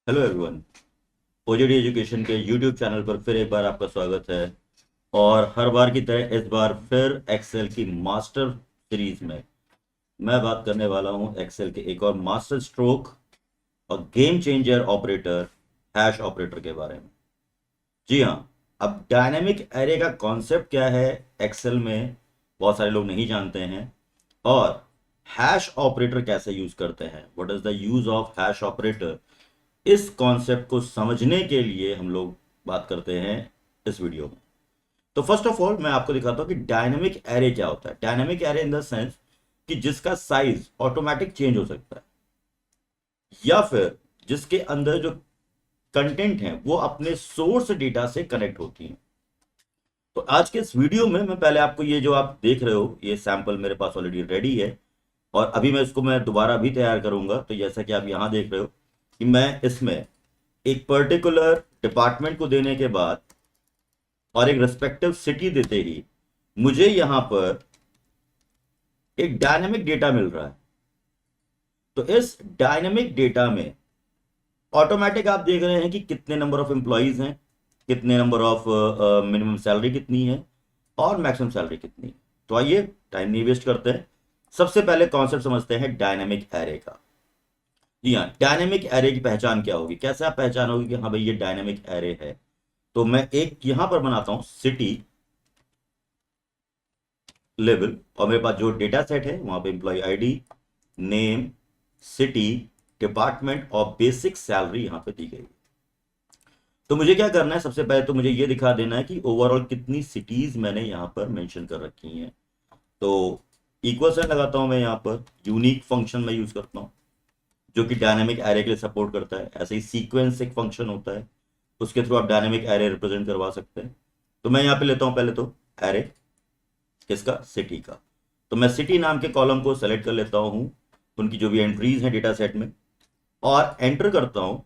Hello everyone. OJD education के YouTube channel पर फिर एक बार आपका स्वागत है। और हर बार की तरह इस बार फिर एक्सेल की मास्टर सीरीज में मैं बात करने वाला हूं एक्सेल के एक और मास्टर स्ट्रोक और game changer operator hash operator के बारे में। जी हाँ। अब डायनेमिक एरे का कॉन्सेप्ट क्या है एक्सेल में, बहुत सारे लोग नहीं जानते हैं। और हैश ऑपरेटर कैसे यूज करते हैं, what is the use of hash operator, इस कॉन्सेप्ट को समझने के लिए हम लोग बात करते हैं इस वीडियो में। तो फर्स्ट ऑफ ऑल मैं आपको दिखाता हूं कि डायनेमिक एरे क्या होता है। Dynamic array in the sense कि जिसका साइज ऑटोमेटिक चेंज हो सकता है या फिर जिसके अंदर जो कंटेंट है वो अपने सोर्स डेटा से कनेक्ट होती है। तो आज के इस वीडियो में मैं पहले आपको ये जो आप देख रहे हो ये सैंपल मेरे पास ऑलरेडी रेडी है और अभी मैं इसको मैं दोबारा भी तैयार करूंगा। तो जैसा कि आप यहां देख रहे हो कि मैं इसमें एक पर्टिकुलर डिपार्टमेंट को देने के बाद और एक रेस्पेक्टिव सिटी देते ही मुझे यहां पर एक डायनेमिक डेटा मिल रहा है। तो इस डायनेमिक डेटा में ऑटोमेटिक आप देख रहे हैं कि कितने नंबर ऑफ एम्प्लॉयज हैं, कितने नंबर ऑफ मिनिमम सैलरी कितनी है और मैक्सिमम सैलरी कितनी है। तो आइए टाइम नहीं वेस्ट करते हैं, सबसे पहले कॉन्सेप्ट समझते हैं डायनेमिक एरे का। जी हाँ, डायनेमिक एरे की पहचान क्या होगी, कैसे आप पहचानोगे कि हाँ भाई ये डायनेमिक एरे है। तो मैं एक यहां पर बनाता हूं सिटी लेवल और मेरे पास जो डेटा सेट है वहां पे employ ID, name, city, department और बेसिक सैलरी यहां पे दी गई है। तो मुझे क्या करना है, सबसे पहले तो मुझे ये दिखा देना है कि ओवरऑल कितनी सिटीज मैंने यहां पर मेंशन कर रखी हैं। तो इक्वल साइन लगाता हूं मैं यहां पर, यूनिक फंक्शन में यूज करता हूं जो कि डायनेमिक एरे के लिए सपोर्ट करता है। ऐसे ही सीक्वेंस एक फंक्शन होता है, उसके थ्रू आप डायनेमिक एरे रिप्रेजेंट करवा सकते हैं। तो मैं यहां पे लेता हूं पहले तो एरे किसका, सिटी का। तो मैं सिटी नाम के कॉलम को सेलेक्ट कर लेता हूं, उनकी जो भी एंट्रीज हैं डेटा सेट में, और एंटर करता हूं।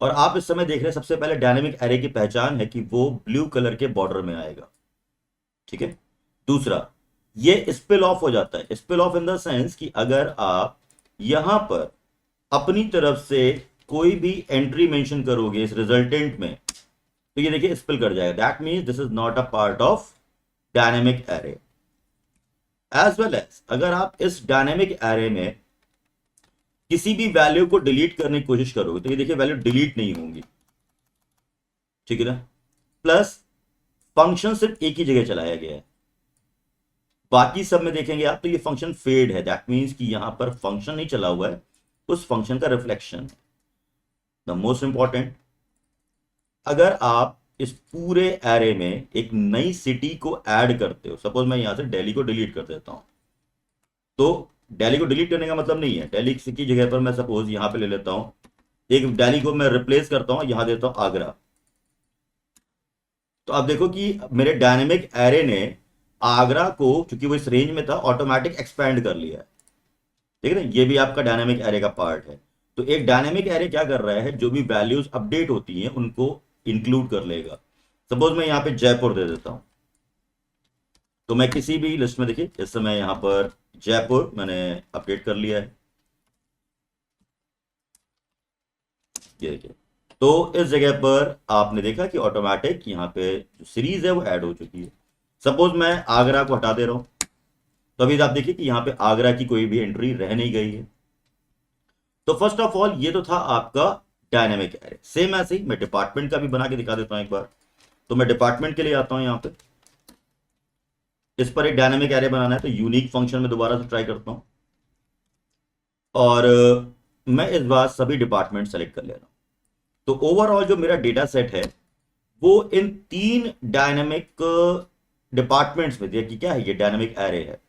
और आप इस समय देख रहे हैं सबसे पहले डायनेमिक एरे की पहचान है कि वो ब्लू कलर के बॉर्डर में आएगा। ठीक है। दूसरा, ये स्पिल ऑफ हो जाता है। Spill of in the sense कि अगर आप यहां पर अपनी तरफ से कोई भी एंट्री मेंशन करोगे इस रिजल्टेंट में तो ये देखिए स्पिल कर जाएगा। That means this is not a part of dynamic array. As well as अगर आप इस डायनेमिक एरे में किसी भी वैल्यू को डिलीट करने की कोशिश करोगे तो ये देखिए वैल्यू डिलीट नहीं होंगी। ठीक है ना। प्लस फंक्शन सिर्फ एक ही जगह चलाया गया है, बाकी सब में देखेंगे आप तो ये फंक्शन फेड है। दैट मीन्स कि यहां पर फंक्शन नहीं चला हुआ है, उस फंक्शन का रिफ्लेक्शन है। द मोस्ट इंपॉर्टेंट, अगर आप इस पूरे एरे में एक नई सिटी को ऐड करते हो, सपोज मैं यहां से दिल्ली को डिलीट कर देता हूं, तो दिल्ली को डिलीट करने का मतलब नहीं है, दिल्ली की जगह पर मैं सपोज यहां पे ले लेता हूं, एक दिल्ली को मैं रिप्लेस करता हूं, यहां देता हूं आगरा। तो आप देखो कि मेरे डायनेमिक एरे ने आगरा को, क्योंकि वो इस रेंज में था, ऑटोमेटिक एक्सपैंड कर लिया है। ठीक है ना, ये भी आपका डायनेमिक एरे का पार्ट है। तो एक डायनेमिक एरे क्या कर रहा है, जो भी वैल्यूज अपडेट होती हैं उनको इंक्लूड कर लेगा। सपोज मैं यहां पे जयपुर दे देता हूं, तो मैं किसी भी लिस्ट में देखिए इस समय यहां पर जयपुर मैंने अपडेट कर लिया है। ये देखिए, तो इस जगह पर आपने देखा कि ऑटोमेटिक यहाँ पे जो सीरीज है वो ऐड हो चुकी है। सपोज मैं आगरा को हटा दे रहा हूं, तो अभी आप देखिए कि यहाँ पे आगरा की कोई भी एंट्री रह नहीं गई है। तो फर्स्ट ऑफ ऑल ये तो था आपका डायनेमिक एरे। सेम ऐसे ही मैं डिपार्टमेंट का भी बना के दिखा देता हूं एक बार। तो मैं डिपार्टमेंट के लिए आता हूं, यहाँ पे इस पर एक डायनेमिक एरे बनाना है, तो यूनिक फंक्शन में दोबारा से ट्राई करता हूं और मैं इस बार सभी डिपार्टमेंट सेलेक्ट कर ले रहा हूं। तो ओवरऑल जो मेरा डेटा सेट है वो इन तीन डायनेमिक डिपार्टमेंट्स में, देखिए क्या है, ये डायनेमिक एरे है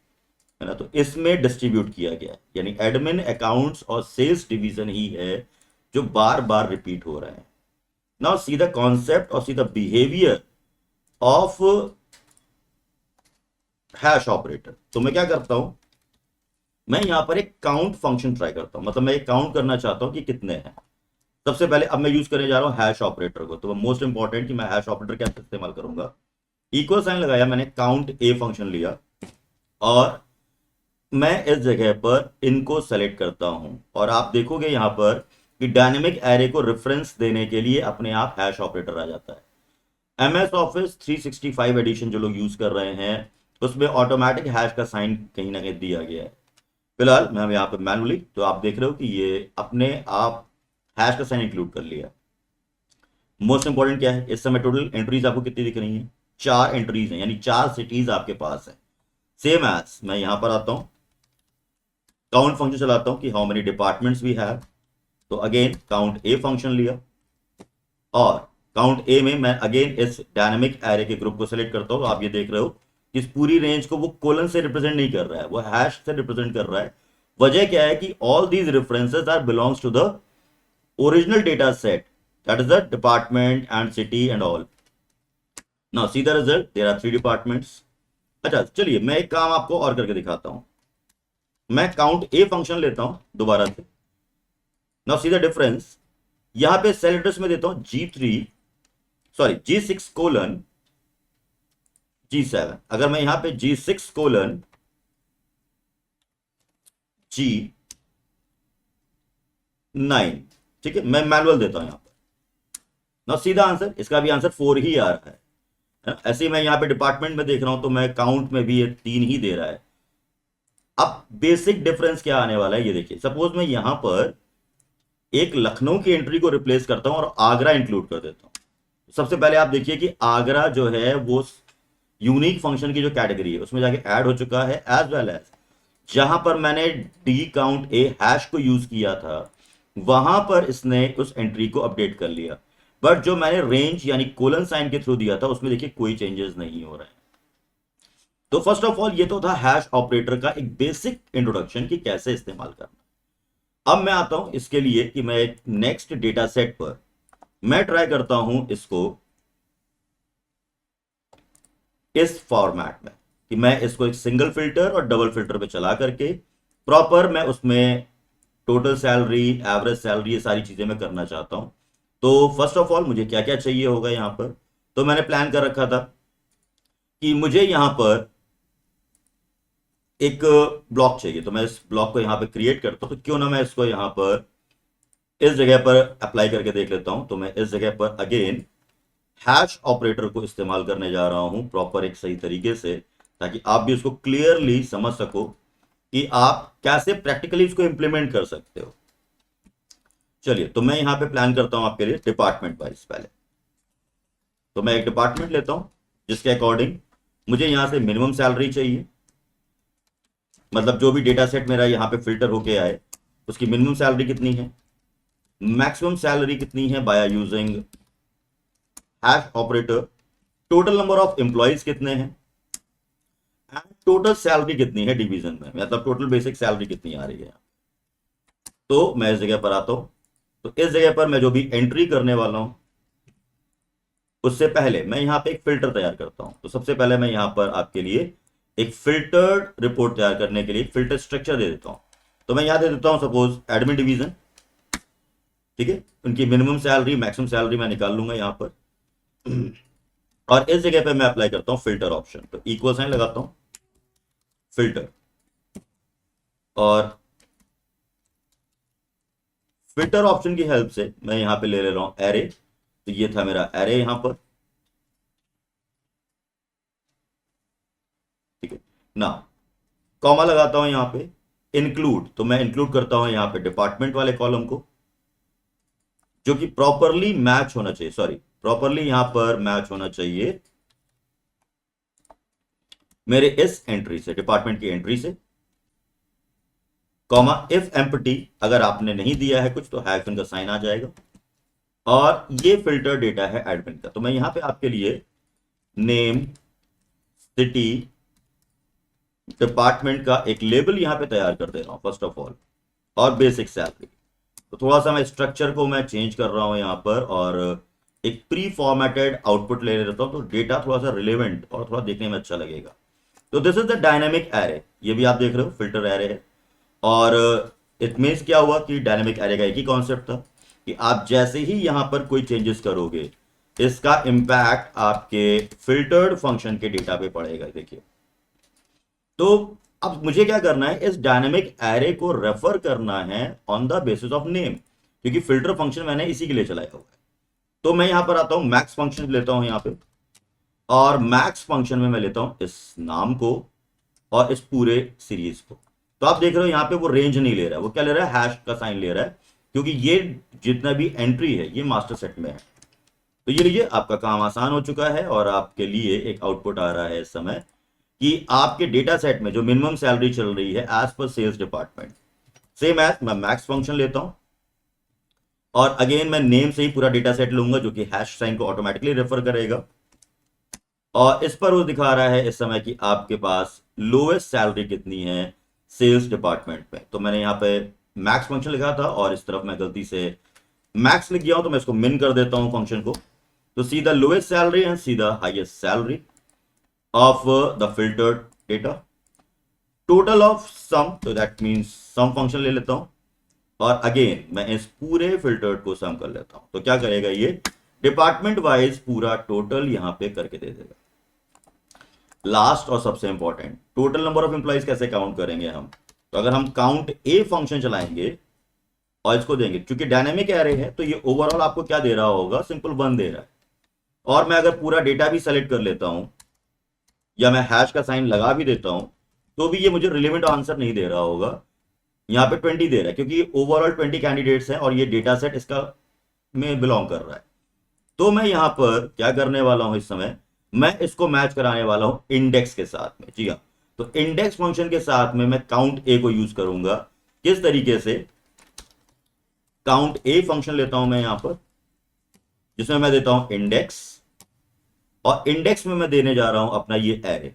ना, तो इसमें डिस्ट्रीब्यूट किया गया है। यानी एडमिन, अकाउंट्स और सेल्स डिवीजन ही है जो बार बार रिपीट हो रहे हैं। नाउ सी द कॉन्सेप्ट और see the behaviour of hash operator. तो मैं क्या करता हूं, मैं यहां पर एक काउंट फंक्शन ट्राई करता हूं, मतलब मैं एक काउंट करना चाहता हूं कि कितने हैं। सबसे पहले अब मैं यूज करने जा रहा हूं हैश ऑपरेटर को। तो मोस्ट इंपॉर्टेंट कि मैं हैश ऑपरेटर कैसे इस्तेमाल करूंगा, इक्वल साइन लगाया, मैंने काउंट ए फंक्शन लिया और मैं इस जगह पर इनको सेलेक्ट करता हूं। और आप देखोगे यहां पर कि डायनेमिक एरे को रेफरेंस देने के लिए अपने आप हैश ऑपरेटर आ जाता है। एमएस ऑफिस 365 एडिशन जो लोग यूज कर रहे हैं उसमें ऑटोमेटिक हैश का साइन कहीं ना कहीं दिया गया है। फिलहाल मैं यहाँ पे मैनुअली, तो आप देख रहे हो कि ये अपने आप हैश का साइन इंक्लूड कर लिया। मोस्ट इंपॉर्टेंट क्या है, इस समय टोटल एंट्रीज आपको कितनी दिख रही हैं? 4 एंट्रीज हैं, यानी 4 सिटीज आपके पास है। सेम एज मैं यहां पर आता हूं, काउंट फंक्शन चलाता हूं कि how many departments we have, तो अगेन काउंट ए फंक्शन लिया और काउंट ए में मैं अगेन इस डायनेमिक एरे के ग्रुप को सेलेक्ट करता हूं। तो आप ये देख रहे हो कि इस पूरी रेंज को वो कोलन से रिप्रेजेंट नहीं कर रहा है, वो हैश से रिप्रेजेंट कर रहा है। वजह क्या है कि all these references are belongs to the original data set, that is the department and city and all. Now see the result, there are 3 departments. अच्छा चलिए मैं एक काम आपको और करके दिखाता हूं। मैं काउंट ए फंक्शन लेता हूं दोबारा से। नाउ सी द डिफरेंस, यहां पे सेल एड्रेस में देता हूं G6 कोलन G7। अगर मैं यहां पे G6 कोलन G9, ठीक है, मैं मैनुअल देता हूं यहां पर। नाउ सीधा आंसर, इसका भी आंसर 4 ही आ रहा है ना? ऐसे ही मैं यहां पे डिपार्टमेंट में देख रहा हूं तो मैं काउंट में भी ये 3 ही दे रहा है। अब बेसिक डिफरेंस क्या आने वाला है ये देखिए। सपोज मैं यहां पर एक लखनऊ की एंट्री को रिप्लेस करता हूं और आगरा इंक्लूड कर देता हूं। सबसे पहले आप देखिए कि आगरा जो है वो यूनिक फंक्शन की जो कैटेगरी है उसमें जाके ऐड हो चुका है, एज वेल एज जहां पर मैंने डी काउंट ए हैश को यूज किया था वहां पर इसने उस एंट्री को अपडेट कर लिया। बट जो मैंने रेंज यानी कोलन साइन के थ्रू दिया था उसमें देखिए कोई चेंजेस नहीं हो रहे हैं। तो फर्स्ट ऑफ ऑल ये तो था हैश ऑपरेटर का एक बेसिक इंट्रोडक्शन कि कैसे इस्तेमाल करना। अब मैं आता हूं इसके लिए कि मैं नेक्स्ट डेटा सेट पर मैं ट्राई करता हूं इसको इस फॉर्मेट में कि मैं इसको एक सिंगल फिल्टर और डबल फिल्टर पे चला करके प्रॉपर मैं उसमें टोटल सैलरी, एवरेज सैलरी, ये सारी चीजें मैं करना चाहता हूं। तो फर्स्ट ऑफ ऑल मुझे क्या क्या चाहिए होगा यहां पर, तो मैंने प्लान कर रखा था कि मुझे यहां पर एक ब्लॉक चाहिए। तो मैं इस ब्लॉक को यहां पे क्रिएट करता हूं, तो क्यों ना मैं इसको यहां पर इस जगह पर अप्लाई करके देख लेता हूं। तो मैं इस जगह पर अगेन हैश ऑपरेटर को इस्तेमाल करने जा रहा हूं प्रॉपर एक सही तरीके से, ताकि आप भी उसको क्लियरली समझ सको कि आप कैसे प्रैक्टिकली इसको इंप्लीमेंट कर सकते हो। चलिए तो मैं यहां पे प्लान करता हूं आपके लिए डिपार्टमेंट वाइज। पहले तो मैं एक डिपार्टमेंट लेता हूं जिसके अकॉर्डिंग मुझे यहां से मिनिमम सैलरी चाहिए, मतलब जो भी डेटा सेट मेरा यहां पे फिल्टर होके आए उसकी मिनिमम सैलरी कितनी है, मैक्सिमम सैलरी कितनी है by using hash operator, total number of employees कितने हैं एंड टोटल सैलरी कितनी है डिवीजन में, मतलब टोटल बेसिक सैलरी कितनी आ रही है। तो मैं इस जगह पर आता हूं, तो इस जगह पर मैं जो भी एंट्री करने वाला हूं उससे पहले मैं यहां पे एक फिल्टर तैयार करता हूं। तो सबसे पहले मैं यहां पर आपके लिए एक फिल्टर्ड रिपोर्ट तैयार करने के लिए फिल्टर स्ट्रक्चर दे देता हूं। तो मैं यहां दे देता हूं सपोज एडमिन डिवीजन, ठीक है, उनकी मिनिमम सैलरी मैक्सिमम सैलरी मैं निकाल लूंगा यहां पर। और इस जगह पे मैं अप्लाई करता हूं फिल्टर ऑप्शन, तो इक्वल साइन लगाता हूं फिल्टर, और फिल्टर ऑप्शन की हेल्प से मैं यहां पे ले रहा हूं एरे। तो ये था मेरा एरे यहां पर, ठीक है ना। कॉमा लगाता हूं यहां पे इंक्लूड, तो मैं इंक्लूड करता हूं यहां पे डिपार्टमेंट वाले कॉलम को जो कि प्रॉपरली मैच होना चाहिए, सॉरी प्रॉपरली यहां पर मैच होना चाहिए मेरे इस एंट्री से, डिपार्टमेंट की एंट्री से। कॉमा इफ एम्प्टी, अगर आपने नहीं दिया है कुछ तो हाइफन का साइन आ जाएगा। और ये फिल्टर डेटा है एडमिन का, तो मैं यहां पे आपके लिए नेम, सिटी, डिपार्टमेंट का एक लेबल यहां पे तैयार कर दे रहा हूं फर्स्ट ऑफ ऑल, और बेसिक सैलरी। तो थोड़ा सा मैं स्ट्रक्चर को मैं चेंज कर रहा हूं यहां पर, और एक प्री फॉर्मेटेड आउटपुट ले लेता हूं, तो डेटा थोड़ा सा रिलेवेंट और थोड़ा देखने में अच्छा लगेगा। तो this is the dynamic array, ये भी आप देख रहे हो फिल्टर एरे है। और इट मीन्स क्या हुआ कि डायनेमिक एरे का एक ही कॉन्सेप्ट था कि आप जैसे ही यहां पर कोई चेंजेस करोगे इसका इंपैक्ट आपके फिल्टर्ड फंक्शन के डेटा पे पड़ेगा। देखिए तो अब मुझे क्या करना है, इस डायनेमिक एरे को रेफर करना है on the basis of name. क्योंकि फिल्टर फंक्शन मैंने इसी के लिए चलाया हुआ है। तो मैं यहां पर आता हूं, मैक्स फंक्शन लेता हूं यहां पे, और मैक्स फंक्शन में मैं लेता हूं इस नाम को और इस पूरे सीरीज को। तो आप देख रहे हो यहां पे वो रेंज नहीं ले रहा है, वो क्या ले रहा है, हैश का साइन ले रहा है, क्योंकि ये जितना भी एंट्री है ये मास्टर सेट में है। तो ये लीजिए, आपका काम आसान हो चुका है और आपके लिए एक आउटपुट आ रहा है इस समय कि आपके डेटा सेट में जो मिनिमम सैलरी चल रही है एज पर सेल्स डिपार्टमेंट, सेम एज मैं मैक्स फंक्शन लेता हूं और अगेन मैं नेम से ही पूरा डेटा सेट लूंगा जो कि हैश साइन को ऑटोमेटिकली रेफर करेगा, और इस पर वो दिखा रहा है इस समय कि आपके पास लोएस्ट सैलरी कितनी है सेल्स डिपार्टमेंट में। तो मैंने यहाँ पे मैक्स फंक्शन लिखा था और इस तरफ मैं गलती से मैक्स लिख गया हूं, तो मैं इसको मिन कर देता हूं फंक्शन को। तो see the lowest salary and see the highest salary of the filtered data, total of sum, तो दैट मींस सम फंक्शन ले लेता हूं और अगेन मैं इस पूरे फिल्टर्ड को सम कर लेता हूं। तो क्या करेगा ये, डिपार्टमेंट वाइज पूरा टोटल यहां पे करके दे देगा। लास्ट और सबसे important, total number of employees कैसे काउंट करेंगे हम, तो अगर हम काउंट ए फंक्शन चलाएंगे और इसको देंगे, क्योंकि डायनेमिक एरे है तो ये ओवरऑल आपको क्या दे रहा होगा, सिंपल 1 दे रहा है। और मैं अगर पूरा डेटा भी सेलेक्ट कर लेता हूं या मैं हैश का साइन लगा भी देता हूं तो भी ये मुझे रिलेवेंट आंसर नहीं दे रहा होगा। यहाँ पे 20 दे रहा है क्योंकि ओवरऑल 20 कैंडिडेट्स हैं और ये डेटा सेट इसका में बिलोंग कर रहा है। तो मैं यहां पर क्या करने वाला हूं इस समय, मैं इसको मैच कराने वाला हूं इंडेक्स के साथ में। जी हाँ, तो इंडेक्स फंक्शन के साथ में मैं काउंट ए को यूज करूंगा। किस तरीके से, काउंट ए फंक्शन लेता हूं मैं यहां पर, जिसमें मैं देता हूं इंडेक्स, और इंडेक्स में मैं देने जा रहा हूं अपना ये array,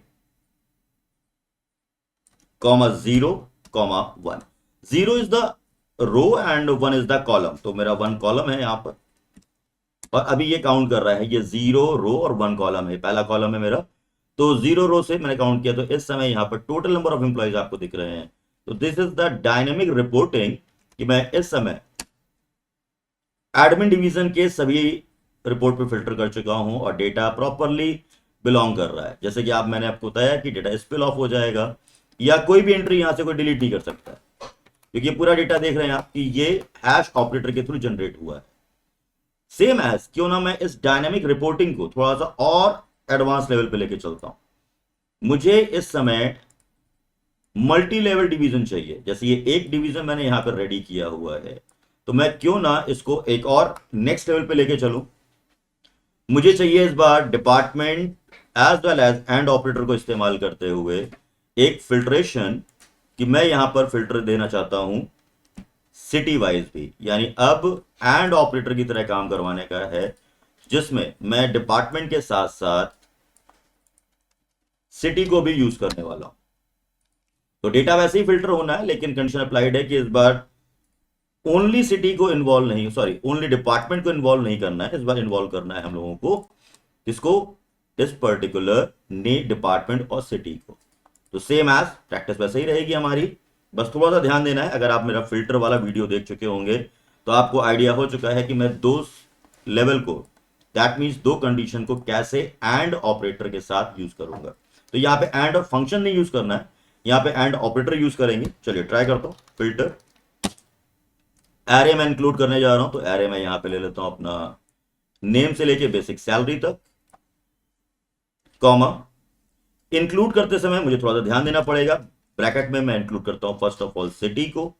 comma 0, comma 1। 0 is the row and 1 is the column, तो मेरा 1 कॉलम है यहां पर, और अभी ये काउंट कर रहा है, ये 0 रो और 1 कॉलम है, पहला कॉलम है मेरा। तो 0 रो से मैंने काउंट किया, तो इस समय यहां पर टोटल नंबर ऑफ एम्प्लॉइज आपको दिख रहे हैं। तो this is the dynamic reporting कि मैं इस समय एडमिन डिवीजन के सभी रिपोर्ट पे फिल्टर कर चुका हूं और डेटा प्रॉपरली बिलोंग कर रहा है। जैसे कि आप, मैंने आपको बताया कि डेटा स्पिल ऑफ हो जाएगा या कोई भी एंट्री यहां से कोई डिलीट नहीं कर सकता है, क्योंकि पूरा डेटा देख रहे हैं आप कि ये हैश ऑपरेटर के थ्रू जनरेट हुआ है। सेम एज, क्यों ना मैं इस डायनेमिक रिपोर्टिंग को थोड़ा सा और एडवांस लेवल पे लेके चलता हूं। मुझे इस समय मल्टी लेवल डिवीजन चाहिए, जैसे ये एक डिवीजन मैंने यहां पर रेडी किया हुआ है, तो मैं क्यों ना इसको एक और नेक्स्ट लेवल पे लेके चलूं। मुझे चाहिए इस बार department as well as and operator को इस्तेमाल करते हुए एक फिल्ट्रेशन, कि मैं यहां पर फिल्टर देना चाहता हूं सिटी वाइज भी, यानी अब एंड ऑपरेटर की तरह काम करवाने का है, जिसमें मैं डिपार्टमेंट के साथ साथ सिटी को भी यूज करने वाला हूं। तो डेटा वैसे ही फिल्टर होना है, लेकिन कंडीशन अप्लाइड है कि इस बार ओनली सिटी को इन्वॉल्व नहीं, सॉरी ओनली डिपार्टमेंट को इन्वॉल्व नहीं करना है, इस बार इन्वॉल्व करना है हम लोगों को किसको, इस पर्टिकुलर ने डिपार्टमेंट और सिटी को। तो सेम एज प्रैक्टिस वैसे ही रहेगी हमारी, बस थोड़ा सा ध्यान देना है। अगर आप मेरा फिल्टर वाला वीडियो देख चुके होंगे तो आपको आइडिया हो चुका है कि मैं दो लेवल को, दैट मीन्स दो कंडीशन को कैसे एंड ऑपरेटर के साथ यूज करूंगा। तो यहाँ पे एंड फंक्शन नहीं यूज करना है, यहाँ पे एंड ऑपरेटर यूज करेंगे। चलिए ट्राई करता हूं। फिल्टर एरे में इंक्लूड करने जा रहा हूं, तो एरे में यहां पे ले लेता हूं अपना नेम से लेके बेसिक सैलरी तक, कॉमा इंक्लूड करते समय मुझे थोड़ा सा ध्यान देना पड़ेगा, ब्रैकेट में मैं इंक्लूड करता हूं फर्स्ट ऑफ ऑल सिटी को,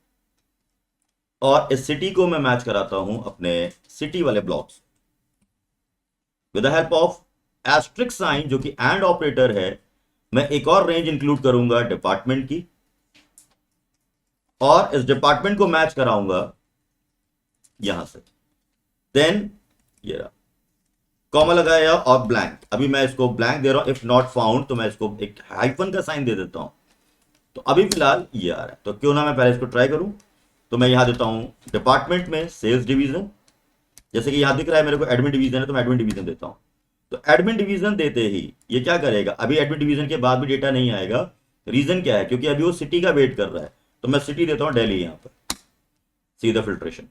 और इस सिटी को मैं मैच कराता हूं अपने सिटी वाले blocks with the help of asterisk sign, जो कि एंड ऑपरेटर है। मैं एक और रेंज इंक्लूड करूंगा डिपार्टमेंट की, और इस डिपार्टमेंट को मैच कराऊंगा यहां से। देन ये रहा, कॉमा लगाया और ब्लैंक, अभी मैं इसको ब्लैंक दे रहा हूं, इफ नॉट फाउंड तो मैं इसको एक हाइफन का साइन दे देता हूं। तो अभी फिलहाल ये आ रहा है, तो क्यों ना मैं पहले इसको ट्राई करूं। तो मैं यहां देता हूं डिपार्टमेंट में सेल्स डिवीजन, जैसे कि यहां दिख रहा है मेरे को एडमिन डिवीजन है, तो मैं एडमिन डिवीजन देता हूं। तो एडमिन डिवीजन देते ही ये क्या करेगा, अभी एडमिन डिवीजन के बाद भी डेटा नहीं आएगा। रीजन क्या है, क्योंकि अभी वो सिटी का वेट कर रहा है। तो मैं सिटी देता हूं दिल्ली यहां पर, सीधा फिल्ट्रेशन।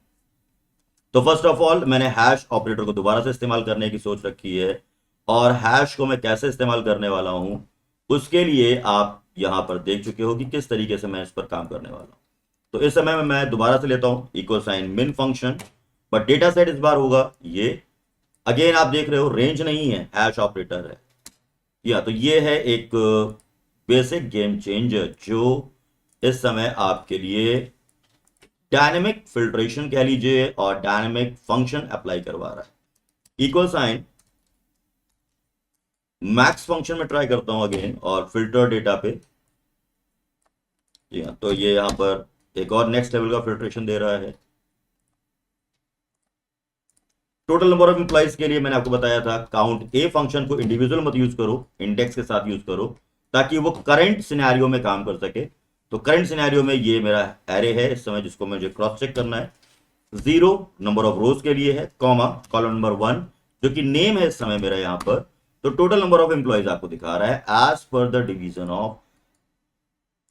तो फर्स्ट ऑफ ऑल मैंने हैश ऑपरेटर को दोबारा से इस्तेमाल करने की सोच रखी है, और हैश को मैं कैसे इस्तेमाल करने वाला हूं उसके लिए आप यहां पर देख चुके हो कि किस तरीके से मैं इस पर काम करने वाला हूं। तो इस समय में मैं दोबारा से लेता हूं इक्वल साइन मिन फंक्शन, बट डेटा सेट इस बार होगा ये। अगेन आप देख रहे हो रेंज नहीं है, हैश ऑपरेटर है। या तो ये है एक बेसिक गेम चेंजर जो इस समय आपके लिए डायनेमिक फिल्ट्रेशन कह लीजिए और डायनेमिक फंक्शन अप्लाई करवा रहा है। इक्वल साइन मैक्स फंक्शन में ट्राई करता हूं अगेन और फिल्टर डेटा पे। जी हाँ, तो ये यहां पर एक और नेक्स्ट लेवल का फिल्ट्रेशन दे रहा है। टोटल नंबर ऑफ एम्प्लॉइज के लिए मैंने आपको बताया था काउंट ए फंक्शन को इंडिविजुअल मत यूज करो, इंडेक्स के साथ यूज करो ताकि वो करंट सिनेरियो में काम कर सके। तो करंट सिनेरियो में ये मेरा एरे है इस समय जिसको मुझे क्रॉस चेक करना है। 0 नंबर ऑफ रोज के लिए है, कॉमा कॉलम नंबर 1 जो कि नेम है इस समय मेरा यहां पर। तो टोटल नंबर ऑफ एम्प्लॉइज आपको दिखा रहा है as per the division of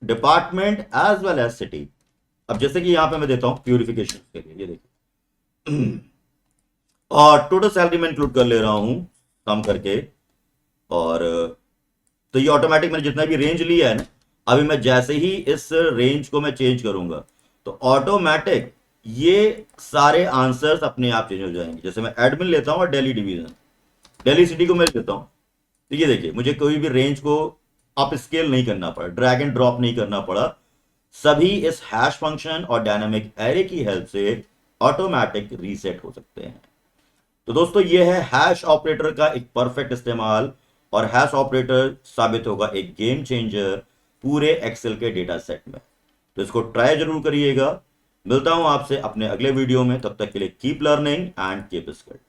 department as well as city. अब जैसे कि यहां पे मैं देता हूं प्यूरिफिकेशन के लिए, ये देखिए और टोटल सैलरी मैं इंक्लूड कर ले रहा हूं कम करके। और तो ये ऑटोमेटिक मैंने जितना भी रेंज लिया है ना, अभी मैं जैसे ही इस रेंज को मैं चेंज करूंगा तो ऑटोमेटिक ये सारे आंसर्स अपने आप चेंज हो जाएंगे। जैसे मैं एडमिन लेता हूं और दिल्ली डिवीजन, दिल्ली सिटी को मैं लेता हूं, तो ये देखिए मुझे कोई भी रेंज को अप स्केल नहीं करना पड़ा, ड्रैग एंड ड्रॉप नहीं करना पड़ा, सभी इस हैश फंक्शन और डायनामिक एरे की हेल्प से ऑटोमेटिक रीसेट हो सकते हैं। तो दोस्तों ये है हैश ऑपरेटर का एक परफेक्ट इस्तेमाल, और हैश ऑपरेटर साबित होगा एक गेम चेंजर पूरे एक्सेल के डेटा सेट में। तो इसको ट्राई जरूर करिएगा। मिलता हूं आपसे अपने अगले वीडियो में, तब तक के लिए keep learning and keep skilled.